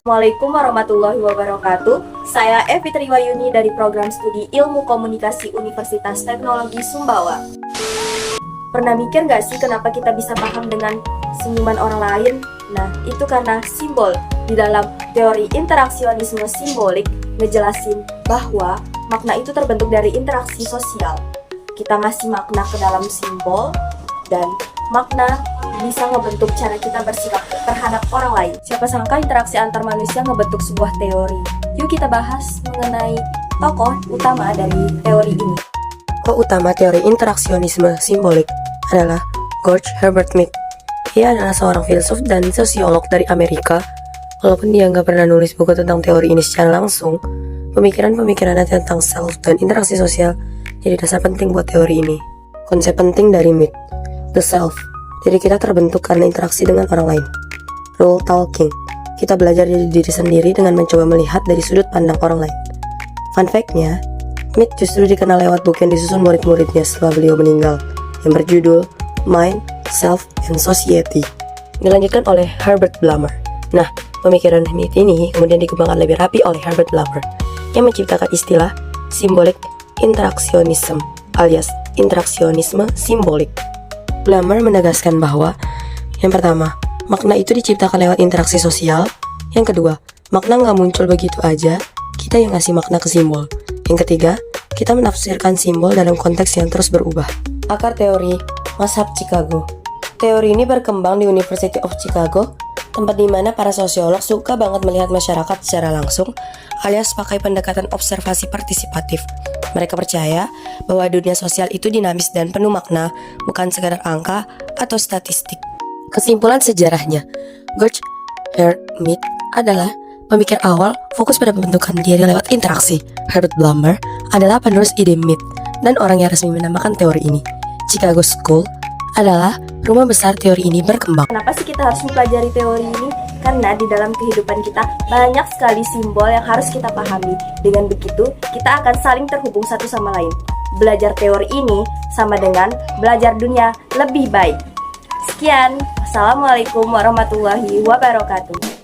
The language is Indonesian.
Assalamualaikum warahmatullahi wabarakatuh. Saya Evi Triwayuni dari Program Studi Ilmu Komunikasi Universitas Teknologi Sumbawa. Pernah mikir gak sih kenapa kita bisa paham dengan senyuman orang lain? Nah, itu karena simbol. Di dalam teori interaksionisme simbolik ngejelasin bahwa makna itu terbentuk dari interaksi sosial. Kita ngasih makna ke dalam simbol dan makna bisa ngebentuk cara kita bersikap terhadap orang lain. Siapa sangka interaksi antar manusia ngebentuk sebuah teori. Yuk kita bahas mengenai tokoh utama dari teori ini. Tokoh utama teori interaksionisme simbolik adalah George Herbert Mead. Ia adalah seorang filsuf dan sosiolog dari Amerika. Walaupun dia nggak pernah nulis buku tentang teori ini secara langsung, pemikiran-pemikirannya tentang self dan interaksi sosial jadi dasar penting buat teori ini. Konsep penting dari Mead, the self. Diri kita terbentuk karena interaksi dengan orang lain. Role talking. Kita belajar jadi diri sendiri dengan mencoba melihat dari sudut pandang orang lain. Fun fact-nya, Mead justru dikenal lewat buku yang disusun murid-muridnya setelah beliau meninggal, yang berjudul Mind, Self, and Society. Dilanjutkan oleh Herbert Blumer. Nah, pemikiran Mead ini kemudian dikembangkan lebih rapi oleh Herbert Blumer, yang menciptakan istilah symbolic interaksionisme alias interaksionisme simbolik. Blumer menegaskan bahwa yang pertama, makna itu diciptakan lewat interaksi sosial. Yang kedua, makna nggak muncul begitu aja, kita yang ngasih makna ke simbol. Yang ketiga, kita menafsirkan simbol dalam konteks yang terus berubah. Akar teori Mazhab Chicago. Teori ini berkembang di University of Chicago, tempat di mana para sosiolog suka banget melihat masyarakat secara langsung, alias pakai pendekatan observasi partisipatif. Mereka percaya bahwa dunia sosial itu dinamis dan penuh makna, bukan sekadar angka atau statistik. Kesimpulan sejarahnya, George Herbert Mead adalah pemikir awal fokus pada pembentukan diri lewat interaksi. Herbert Blumer adalah penerus ide Mead dan orang yang resmi menamakan teori ini. Chicago School adalah rumah besar teori ini berkembang. Kenapa sih kita harus mempelajari teori ini? Karena di dalam kehidupan kita banyak sekali simbol yang harus kita pahami. Dengan begitu, kita akan saling terhubung satu sama lain. Belajar teori ini sama dengan belajar dunia lebih baik. Sekian, Assalamualaikum warahmatullahi wabarakatuh.